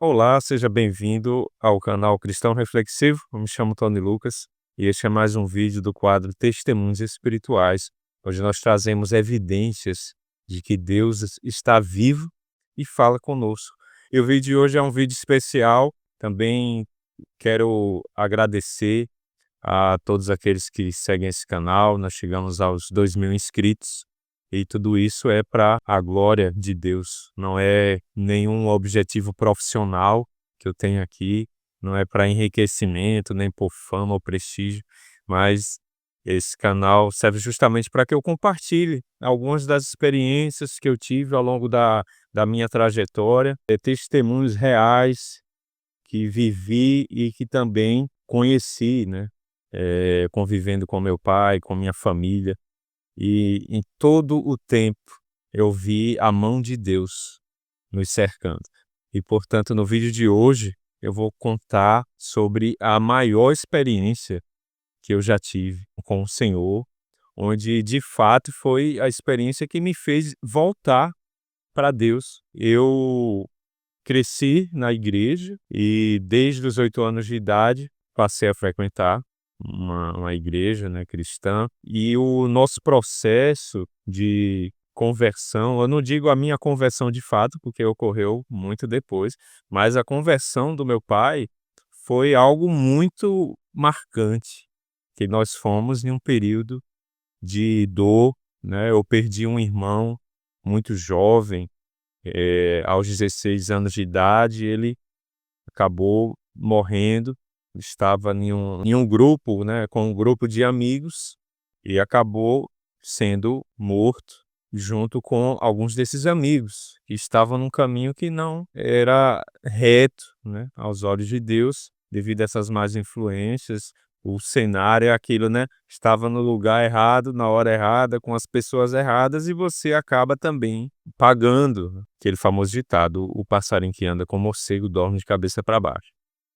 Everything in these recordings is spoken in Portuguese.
Olá, seja bem-vindo ao canal Cristão Reflexivo. Eu me chamo Tony Lucas e este é mais um vídeo do quadro Testemunhos Espirituais, onde nós trazemos evidências de que Deus está vivo e fala conosco. E o vídeo de hoje é um vídeo especial. Também quero agradecer a todos aqueles que seguem esse canal. Nós chegamos aos 2.000 inscritos e tudo isso é para a glória de Deus. Não é nenhum objetivo profissional que eu tenho aqui, não é para enriquecimento, nem por fama ou prestígio, mas esse canal serve justamente para que eu compartilhe algumas das experiências que eu tive ao longo da minha trajetória, testemunhos reais que vivi e que também conheci, né? Convivendo com meu pai, com minha família, e em todo o tempo eu vi a mão de Deus nos cercando. E, portanto, no vídeo de hoje eu vou contar sobre a maior experiência que eu já tive com o Senhor, onde de fato foi a experiência que me fez voltar para Deus. Eu cresci na igreja e desde os 8 anos de idade passei a frequentar uma igreja, né, cristã, e o nosso processo de conversão, eu não digo a minha conversão de fato, porque ocorreu muito depois, mas a conversão do meu pai foi algo muito marcante, que nós fomos em um período de dor, né? Eu perdi um irmão muito jovem, aos 16 anos de idade, ele acabou morrendo. Estava em um grupo, né, com um grupo de amigos, e acabou sendo morto junto com alguns desses amigos, que estavam num caminho que não era reto, né, aos olhos de Deus, devido a essas más influências. O cenário é aquilo, né? Estava no lugar errado, na hora errada, com as pessoas erradas, e você acaba também pagando aquele famoso ditado: o passarinho que anda com morcego dorme de cabeça para baixo.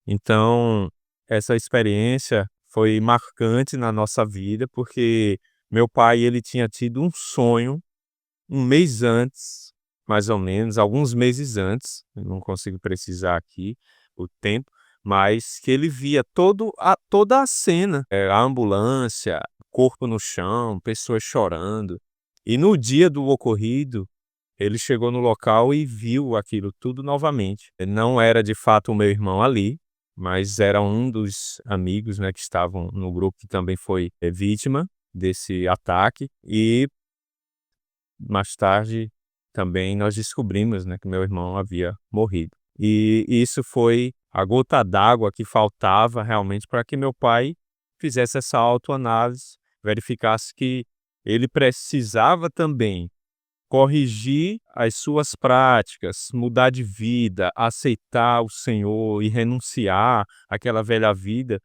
Então, essa experiência foi marcante na nossa vida, porque meu pai, ele tinha tido um sonho um mês antes, mais ou menos, alguns meses antes, eu não consigo precisar aqui o tempo, mas que ele via toda a cena, a ambulância, corpo no chão, pessoas chorando. E no dia do ocorrido, ele chegou no local e viu aquilo tudo novamente. Não era de fato o meu irmão ali, mas era um dos amigos, né, que estavam no grupo, que também foi vítima desse ataque. E mais tarde também nós descobrimos, né, que meu irmão havia morrido. E isso foi a gota d'água que faltava realmente para que meu pai fizesse essa autoanálise, verificasse que ele precisava também corrigir as suas práticas, mudar de vida, aceitar o Senhor e renunciar àquela velha vida,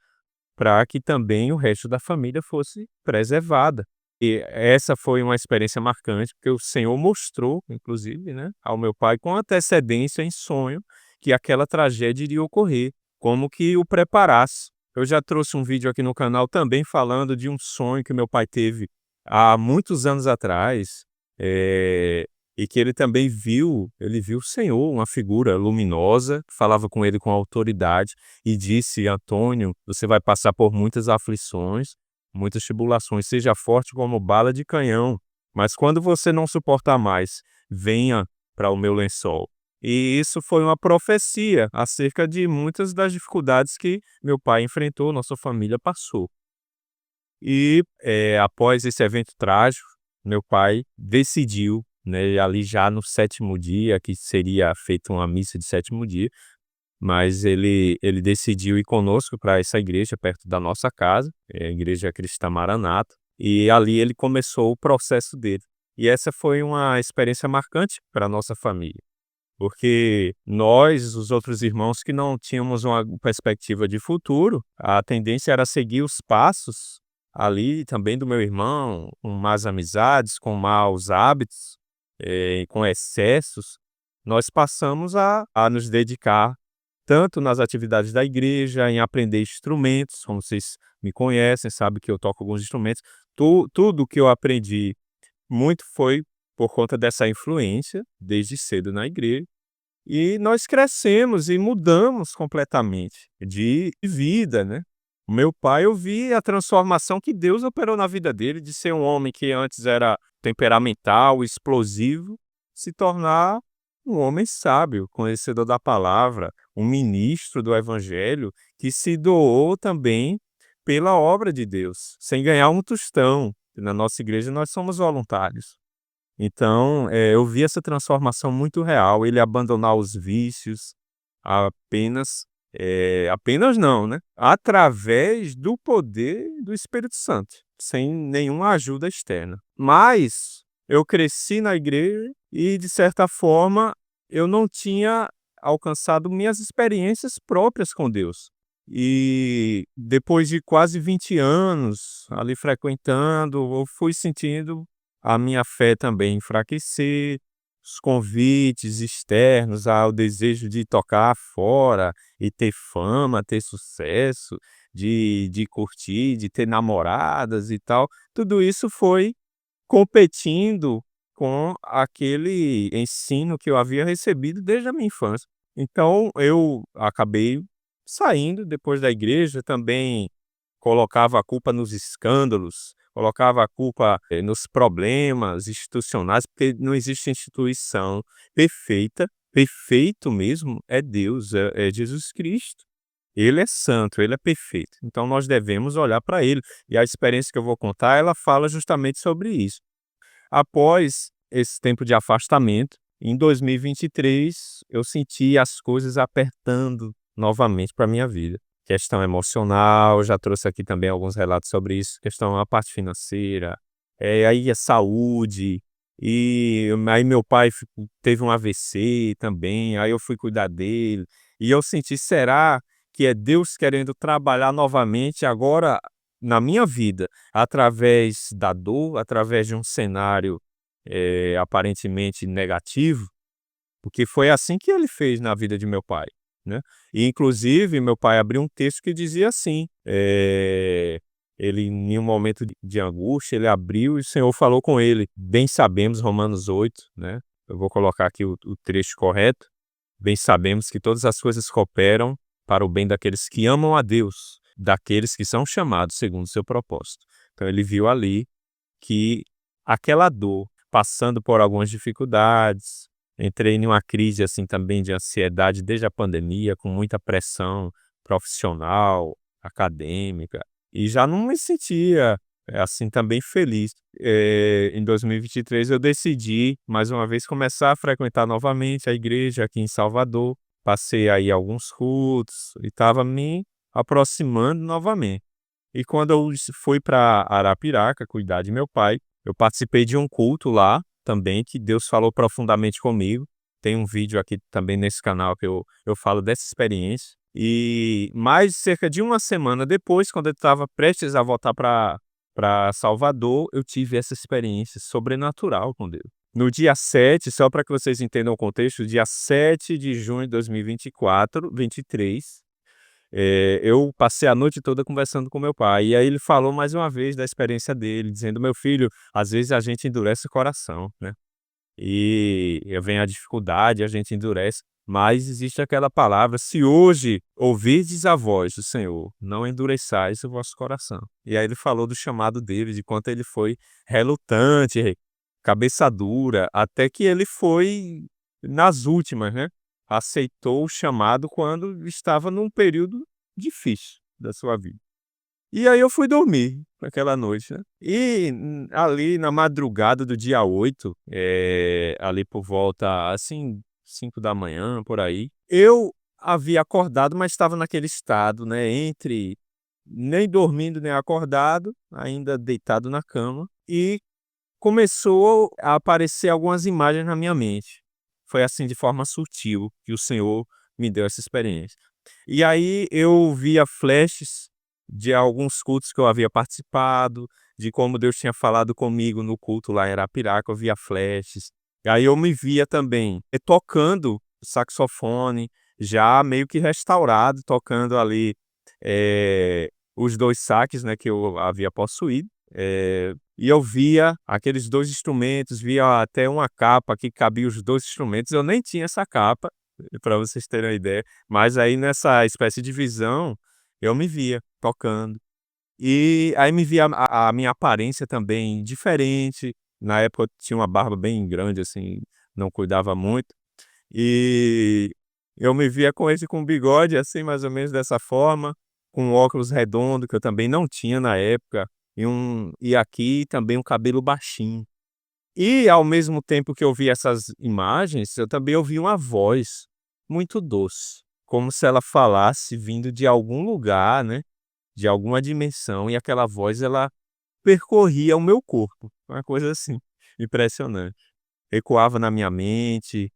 para que também o resto da família fosse preservada. E essa foi uma experiência marcante, porque o Senhor mostrou, inclusive, né, ao meu pai com antecedência em sonho, que aquela tragédia iria ocorrer, como que o preparasse. Eu já trouxe um vídeo aqui no canal também falando de um sonho que meu pai teve há muitos anos atrás, eh, e que ele também viu o Senhor, uma figura luminosa, falava com ele com autoridade e disse: "Antônio, você vai passar por muitas aflições, muitas tribulações, seja forte como bala de canhão, mas quando você não suportar mais, venha para o meu lençol." E isso foi uma profecia acerca de muitas das dificuldades que meu pai enfrentou, nossa família passou. E, após esse evento trágico, meu pai decidiu, né, ali já no 7º dia, que seria feita uma missa de 7º dia, mas ele decidiu ir conosco para essa igreja perto da nossa casa, a Igreja Cristã Maranata, e ali ele começou o processo dele. E essa foi uma experiência marcante para a nossa família, porque nós, os outros irmãos que não tínhamos uma perspectiva de futuro, a tendência era seguir os passos ali também do meu irmão, com más amizades, com maus hábitos, com excessos. Nós passamos a nos dedicar tanto nas atividades da igreja, em aprender instrumentos, como vocês me conhecem, sabem que eu toco alguns instrumentos. Tudo que eu aprendi muito foi por conta dessa influência, desde cedo na igreja. E nós crescemos e mudamos completamente de vida, né. O meu pai, eu vi a transformação que Deus operou na vida dele, de ser um homem que antes era temperamental, explosivo, se tornar um homem sábio, conhecedor da palavra, um ministro do evangelho, que se doou também pela obra de Deus, sem ganhar um tostão. Na nossa igreja nós somos voluntários. Então, eu vi essa transformação muito real, ele abandonar os vícios apenas, apenas não, né, através do poder do Espírito Santo, sem nenhuma ajuda externa. Mas eu cresci na igreja e, de certa forma, eu não tinha alcançado minhas experiências próprias com Deus. E depois de quase 20 anos ali frequentando, eu fui sentindo a minha fé também enfraquecer, os convites externos, o desejo de tocar fora e ter fama, ter sucesso, de curtir, de ter namoradas e tal, tudo isso foi competindo com aquele ensino que eu havia recebido desde a minha infância. Então eu acabei saindo depois da igreja, também colocava a culpa nos escândalos, colocava a culpa, nos problemas institucionais, porque não existe instituição perfeita, perfeito mesmo é Deus, é Jesus Cristo. Ele é santo, ele é perfeito, então nós devemos olhar para ele, e a experiência que eu vou contar, ela fala justamente sobre isso. Após esse tempo de afastamento, em 2023, eu senti as coisas apertando novamente para minha vida. Questão emocional, já trouxe aqui também alguns relatos sobre isso, questão a parte financeira, aí a saúde, e aí meu pai teve um AVC também, aí eu fui cuidar dele, e eu senti, será que é Deus querendo trabalhar novamente agora na minha vida? Através da dor, através de um cenário, aparentemente negativo, porque foi assim que ele fez na vida de meu pai, né. E inclusive meu pai abriu um texto que dizia assim, ele em um momento de angústia, ele abriu e o Senhor falou com ele. Bem sabemos, Romanos 8, né, eu vou colocar aqui o trecho correto, bem sabemos que todas as coisas cooperam para o bem daqueles que amam a Deus, daqueles que são chamados segundo o seu propósito. Então ele viu ali que aquela dor, passando por algumas dificuldades, entrei em uma crise, assim, também de ansiedade desde a pandemia, com muita pressão profissional, acadêmica, e já não me sentia, assim, também feliz. Em 2023 eu decidi, mais uma vez, começar a frequentar novamente a igreja aqui em Salvador, passei aí alguns cultos e estava me aproximando novamente. E quando eu fui para Arapiraca cuidar de meu pai, eu participei de um culto lá também que Deus falou profundamente comigo. Tem um vídeo aqui também nesse canal que eu falo dessa experiência. E mais cerca de uma semana depois, quando eu estava prestes a voltar para Salvador, eu tive essa experiência sobrenatural com Deus. No dia 7, só para que vocês entendam o contexto, dia 7 de junho de 2024, 23, eu passei a noite toda conversando com meu pai, e aí ele falou mais uma vez da experiência dele, dizendo: "Meu filho, às vezes a gente endurece o coração, né, e vem a dificuldade, a gente endurece, mas existe aquela palavra: 'Se hoje ouvirdes a voz do Senhor, não endureçais o vosso coração'". E aí ele falou do chamado dele, de quanto ele foi relutante, cabeça dura, até que ele foi nas últimas, né, aceitou o chamado quando estava num período difícil da sua vida. E aí eu fui dormir naquela noite, né, e, ali na madrugada do dia 8, ali por volta, assim, 5 da manhã por aí, eu havia acordado, mas estava naquele estado, né, entre nem dormindo nem acordado, ainda deitado na cama, e começou a aparecer algumas imagens na minha mente. Foi assim, de forma sutil, que o Senhor me deu essa experiência. E aí eu via flashes de alguns cultos que eu havia participado, de como Deus tinha falado comigo no culto lá em Arapiraca, eu via flashes. E aí eu me via também, tocando saxofone, já meio que restaurado, tocando ali, os 2 saques, né, que eu havia possuído. E eu via aqueles 2 instrumentos, via até uma capa que cabia os 2 instrumentos, eu nem tinha essa capa, para vocês terem uma ideia. Mas aí nessa espécie de visão, eu me via tocando. E aí me via a minha aparência também diferente. Na época eu tinha uma barba bem grande, assim, não cuidava muito. E eu me via com esse com bigode, assim, mais ou menos dessa forma, com um óculos redondo, que eu também não tinha na época, e aqui também um cabelo baixinho. E ao mesmo tempo que eu via essas imagens, eu também ouvi uma voz muito doce, como se ela falasse vindo de algum lugar, né, de alguma dimensão, e aquela voz ela percorria o meu corpo, uma coisa assim, impressionante. Ecoava na minha mente,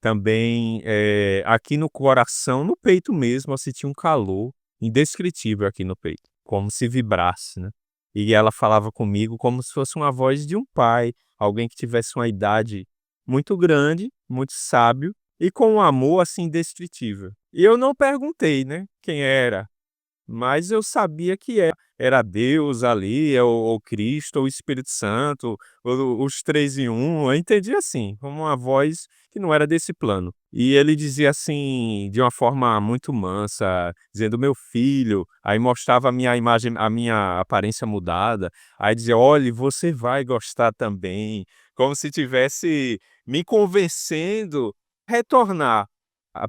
também, aqui no coração, no peito mesmo, eu senti um calor indescritível aqui no peito, como se vibrasse, né. E ela falava comigo como se fosse uma voz de um pai, alguém que tivesse uma idade muito grande, muito sábio e com um amor, assim, indescritível. E eu não perguntei, né, quem era. Mas eu sabia que era Deus ali, ou Cristo, ou o Espírito Santo, ou os 3 em 1, eu entendi assim, como uma voz que não era desse plano. E ele dizia assim, de uma forma muito mansa, dizendo: "Meu filho", aí mostrava a minha imagem, a minha aparência mudada, aí dizia: "Olhe, você vai gostar também", como se tivesse me convencendo a retornar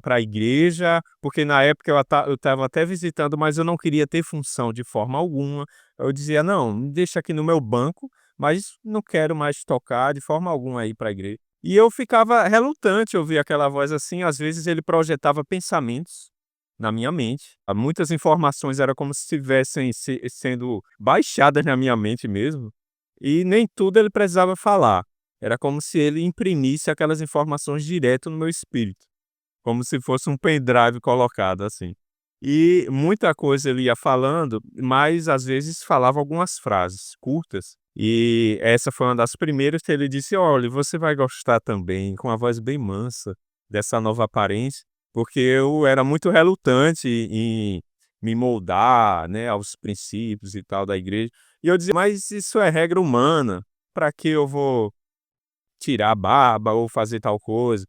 para a igreja, porque na época eu estava até visitando, mas eu não queria ter função de forma alguma. Eu dizia: "Não, me deixa aqui no meu banco, mas não quero mais tocar de forma alguma ir para a igreja". E eu ficava relutante ouvir aquela voz assim, às vezes ele projetava pensamentos na minha mente. Muitas informações era como se estivessem sendo baixadas na minha mente mesmo, e nem tudo ele precisava falar. Era como se ele imprimisse aquelas informações direto no meu espírito. Como se fosse um pendrive colocado, assim. E muita coisa ele ia falando, mas às vezes falava algumas frases curtas, e essa foi uma das primeiras que ele disse: "Olha, você vai gostar também", com a voz bem mansa, dessa nova aparência, porque eu era muito relutante em me moldar, né, aos princípios e tal da igreja. E eu dizia: "Mas isso é regra humana, para que eu vou tirar a barba ou fazer tal coisa?".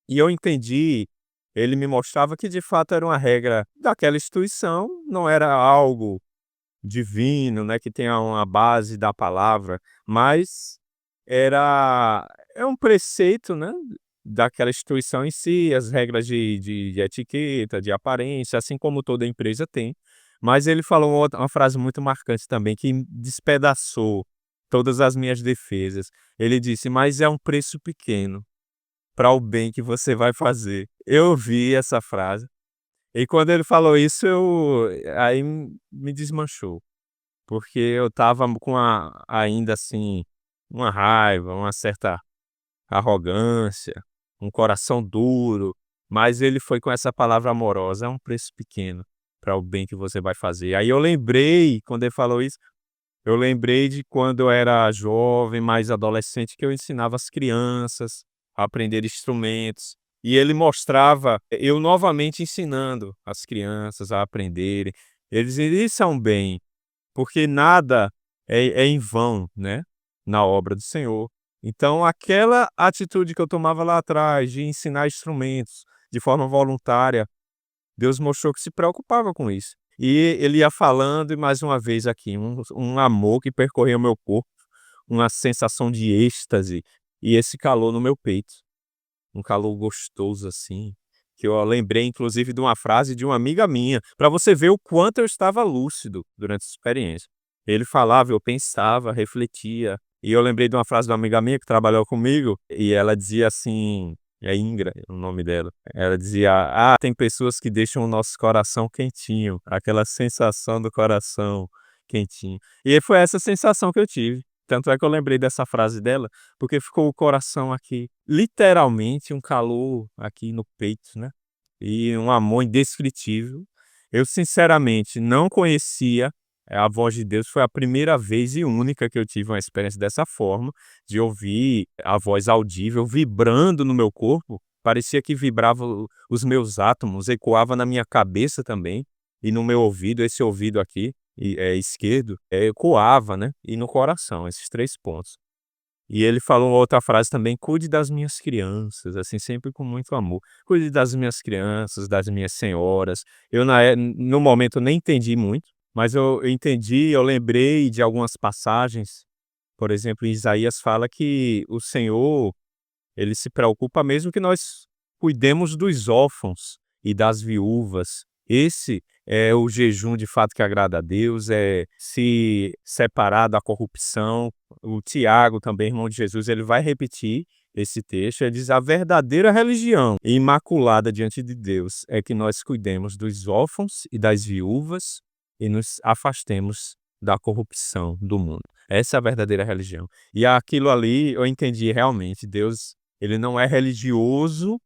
E eu entendi, ele me mostrava que de fato era uma regra daquela instituição, não era algo divino, né, que tenha uma base da palavra, mas é um preceito, né, daquela instituição em si, as regras de etiqueta, de aparência, assim como toda empresa tem. Mas ele falou uma frase muito marcante também, que despedaçou todas as minhas defesas. Ele disse: "Mas é um preço pequeno para o bem que você vai fazer". Eu ouvi essa frase, e quando ele falou isso aí me desmanchou, porque eu estava com ainda assim, uma raiva, uma certa arrogância, um coração duro, mas ele foi com essa palavra amorosa: "É um preço pequeno para o bem que você vai fazer". Aí eu lembrei, quando ele falou isso, eu lembrei de quando eu era jovem, mais adolescente, que eu ensinava as crianças a aprender instrumentos, e ele mostrava eu novamente ensinando as crianças a aprenderem. Eles "Isso é um bem", porque nada é em vão, né, na obra do Senhor. Então aquela atitude que eu tomava lá atrás, de ensinar instrumentos de forma voluntária, Deus mostrou que se preocupava com isso. E ele ia falando e mais uma vez aqui, um amor que percorria o meu corpo, uma sensação de êxtase e esse calor no meu peito, um calor gostoso assim, que eu lembrei inclusive de uma frase de uma amiga minha, para você ver o quanto eu estava lúcido durante essa experiência. Ele falava, eu pensava, refletia, e eu lembrei de uma frase de uma amiga minha que trabalhou comigo, e ela dizia assim, é Ingra o nome dela, ela dizia: "Ah, tem pessoas que deixam o nosso coração quentinho", aquela sensação do coração quentinho. E foi essa sensação que eu tive, tanto é que eu lembrei dessa frase dela, porque ficou o coração aqui, literalmente um calor aqui no peito, né, e um amor indescritível. Eu sinceramente não conhecia, a voz de Deus, foi a primeira vez e única que eu tive uma experiência dessa forma, de ouvir a voz audível vibrando no meu corpo, parecia que vibrava os meus átomos, ecoava na minha cabeça também, e no meu ouvido, esse ouvido aqui, esquerdo, ecoava, né, e no coração, esses 3 pontos. E ele falou uma outra frase também: "Cuide das minhas crianças", assim, sempre com muito amor. "Cuide das minhas crianças, das minhas senhoras". Eu no momento nem entendi muito, mas eu entendi, eu lembrei de algumas passagens, por exemplo, em Isaías fala que o Senhor, ele se preocupa mesmo que nós cuidemos dos órfãos e das viúvas. Esse é o jejum de fato que agrada a Deus, é se separar da corrupção. O Tiago, também irmão de Jesus, ele vai repetir esse texto, ele diz: "A verdadeira religião e imaculada diante de Deus é que nós cuidemos dos órfãos e das viúvas e nos afastemos da corrupção do mundo". Essa é a verdadeira religião. E aquilo ali eu entendi realmente, Deus, ele não é religioso,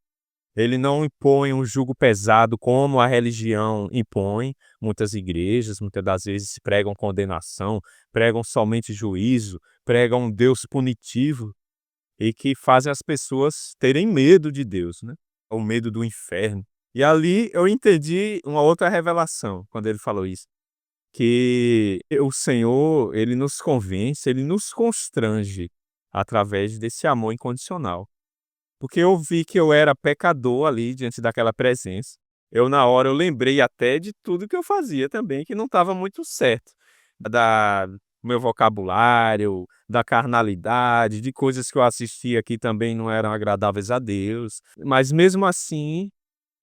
ele não impõe um jugo pesado como a religião impõe. Muitas igrejas, muitas das vezes pregam condenação, pregam somente juízo, pregam um Deus punitivo e que fazem as pessoas terem medo de Deus, né, o medo do inferno. E ali eu entendi uma outra revelação quando ele falou isso, que o Senhor, ele nos convence, ele nos constrange através desse amor incondicional. Porque eu vi que eu era pecador ali diante daquela presença. Eu na hora eu lembrei até de tudo que eu fazia também, que não estava muito certo. Do meu vocabulário, da carnalidade, de coisas que eu assistia que também não eram agradáveis a Deus. Mas mesmo assim,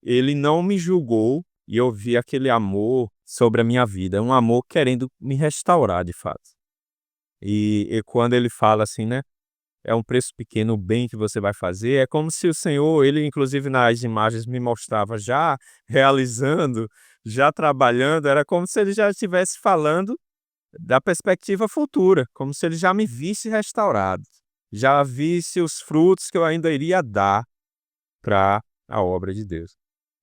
ele não me julgou e eu vi aquele amor sobre a minha vida, um amor querendo me restaurar de fato. E quando ele fala assim, né, é um preço pequeno o bem que você vai fazer, é como se o Senhor, ele inclusive nas imagens me mostrava já realizando, já trabalhando, era como se ele já estivesse falando da perspectiva futura, como se ele já me visse restaurado, já visse os frutos que eu ainda iria dar para a obra de Deus.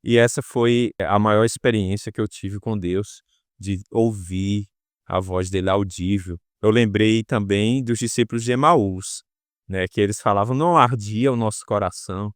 E essa foi a maior experiência que eu tive com Deus, de ouvir a voz dele audível. Eu lembrei também dos discípulos de Emaús, né, que eles falavam: "Não ardia o nosso coração",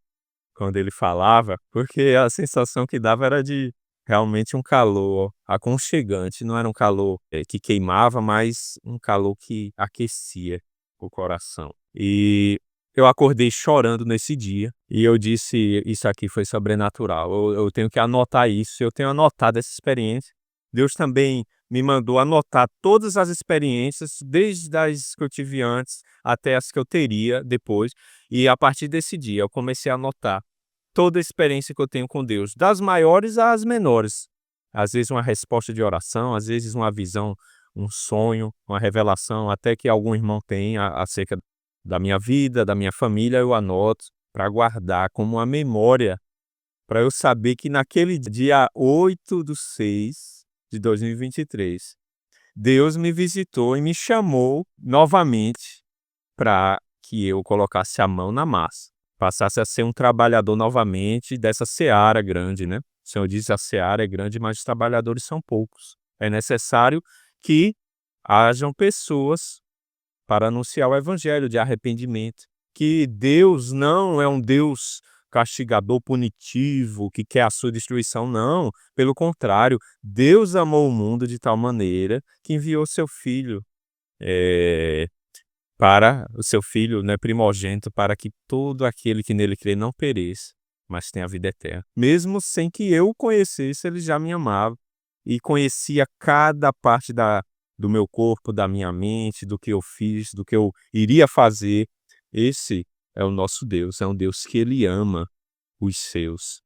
quando ele falava, porque a sensação que dava era de realmente um calor aconchegante, não era um calor, que queimava, mas um calor que aquecia o coração. E eu acordei chorando nesse dia, e eu disse: "Isso aqui foi sobrenatural, eu tenho que anotar isso", eu tenho anotado essa experiência. Deus também me mandou anotar todas as experiências, desde as que eu tive antes até as que eu teria depois, e a partir desse dia eu comecei a anotar toda a experiência que eu tenho com Deus, das maiores às menores. Às vezes uma resposta de oração, às vezes uma visão, um sonho, uma revelação, até que algum irmão tem acerca da minha vida, da minha família, eu anoto para guardar como uma memória, para eu saber que naquele dia 8/6 de 2023, Deus me visitou e me chamou novamente para que eu colocasse a mão na massa, passasse a ser um trabalhador novamente dessa seara grande, né. O Senhor diz: "A seara é grande, mas os trabalhadores são poucos". É necessário que hajam pessoas para anunciar o evangelho de arrependimento, que Deus não é um Deus castigador, punitivo, que quer a sua destruição, não, pelo contrário, Deus amou o mundo de tal maneira que enviou seu filho, eh para o seu filho, né, primogênito, para que todo aquele que nele crê não pereça, mas tenha a vida eterna. Mesmo sem que eu o conhecesse, ele já me amava e conhecia cada parte do meu corpo, da minha mente, do que eu fiz, do que eu iria fazer. Esse é o nosso Deus, é um Deus que ele ama os seus.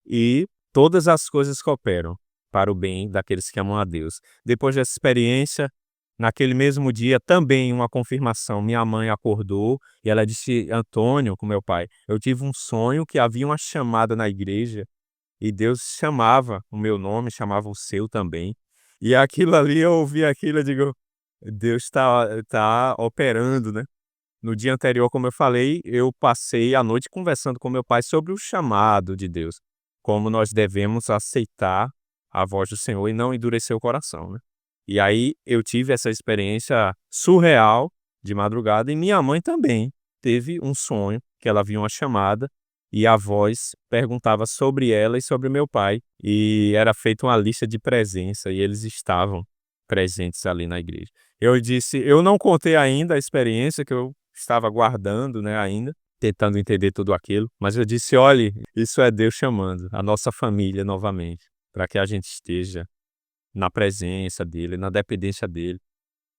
E todas as coisas cooperam para o bem daqueles que amam a Deus. Depois dessa experiência, naquele mesmo dia, também uma confirmação, minha mãe acordou e ela disse: "Antônio", com meu pai, "eu tive um sonho que havia uma chamada na igreja e Deus chamava o meu nome, chamava o seu também". E aquilo ali, eu ouvi aquilo, eu digo: "Deus está operando", né. No dia anterior, como eu falei, eu passei a noite conversando com meu pai sobre o chamado de Deus, como nós devemos aceitar a voz do Senhor e não endurecer o coração, né. E aí eu tive essa experiência surreal de madrugada e minha mãe também teve um sonho que ela viu uma chamada e a voz perguntava sobre ela e sobre meu pai, e era feita uma lista de presença e eles estavam presentes ali na igreja. Eu disse: "Eu não contei ainda a experiência que eu estava guardando, né, ainda, tentando entender tudo aquilo, mas eu disse: "Olhe, isso é Deus chamando a nossa família novamente, para que a gente esteja na presença dele, na dependência dele".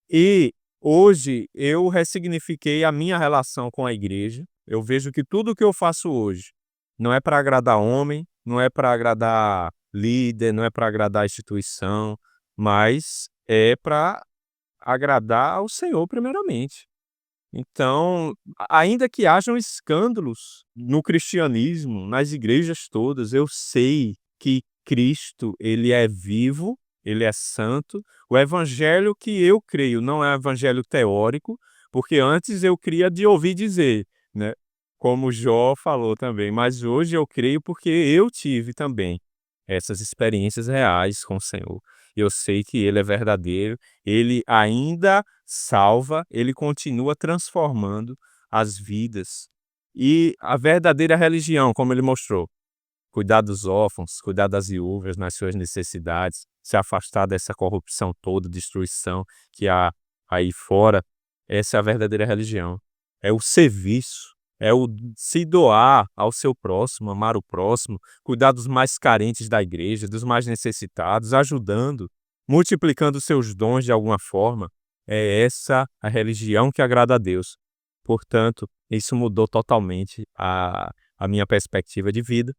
E hoje eu ressignifiquei a minha relação com a igreja. Eu vejo que tudo o que eu faço hoje não é para agradar homem, não é para agradar líder, não é para agradar a instituição, mas é para agradar ao Senhor primeiramente. Então, ainda que hajam escândalos no cristianismo, nas igrejas todas, eu sei que Cristo, ele é vivo, ele é santo. O evangelho que eu creio não é um evangelho teórico, porque antes eu cria de ouvir dizer, né? Como Jó falou também, mas hoje eu creio porque eu tive também essas experiências reais com o Senhor. Eu sei que ele é verdadeiro, ele ainda salva, ele continua transformando as vidas. E a verdadeira religião, como ele mostrou, cuidar dos órfãos, cuidar das viúvas nas suas necessidades, se afastar dessa corrupção toda, destruição que há aí fora, essa é a verdadeira religião. É o serviço, é o se doar ao seu próximo, amar o próximo, cuidar dos mais carentes da igreja, dos mais necessitados, ajudando, multiplicando seus dons de alguma forma. É essa a religião que agrada a Deus. Portanto, isso mudou totalmente a minha perspectiva de vida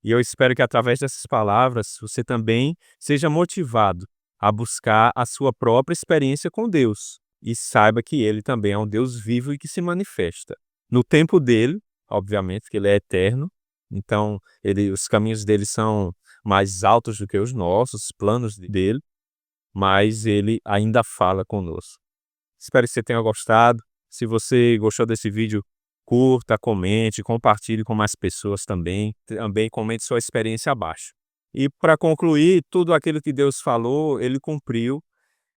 e eu espero que através dessas palavras você também seja motivado a buscar a sua própria experiência com Deus e saiba que Ele também é um Deus vivo e que se manifesta. No tempo dele, obviamente, que Ele é eterno, então os caminhos dele são mais altos do que os nossos, os planos dele, mas Ele ainda fala conosco. Espero que você tenha gostado. Se você gostou desse vídeo, curta, comente, compartilhe com mais pessoas também. Também comente sua experiência abaixo. E para concluir, tudo aquilo que Deus falou, ele cumpriu.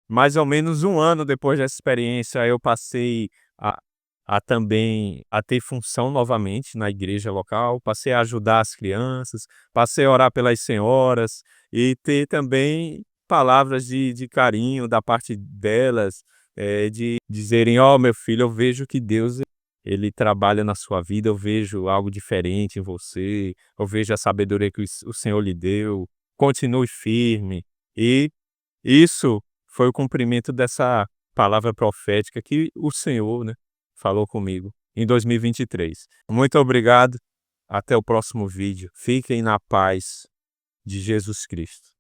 Mais ou menos um ano depois dessa experiência, eu passei a, a ter função novamente na igreja local, passei a ajudar as crianças, passei a orar pelas senhoras e ter também palavras de carinho da parte delas, de dizerem: ó, meu filho, eu vejo que Deus ele trabalha na sua vida, eu vejo algo diferente em você, eu vejo a sabedoria que o Senhor lhe deu, continue firme. E isso foi o cumprimento dessa palavra profética que o Senhor, né, falou comigo em 2023. Muito obrigado, até o próximo vídeo. Fiquem na paz de Jesus Cristo.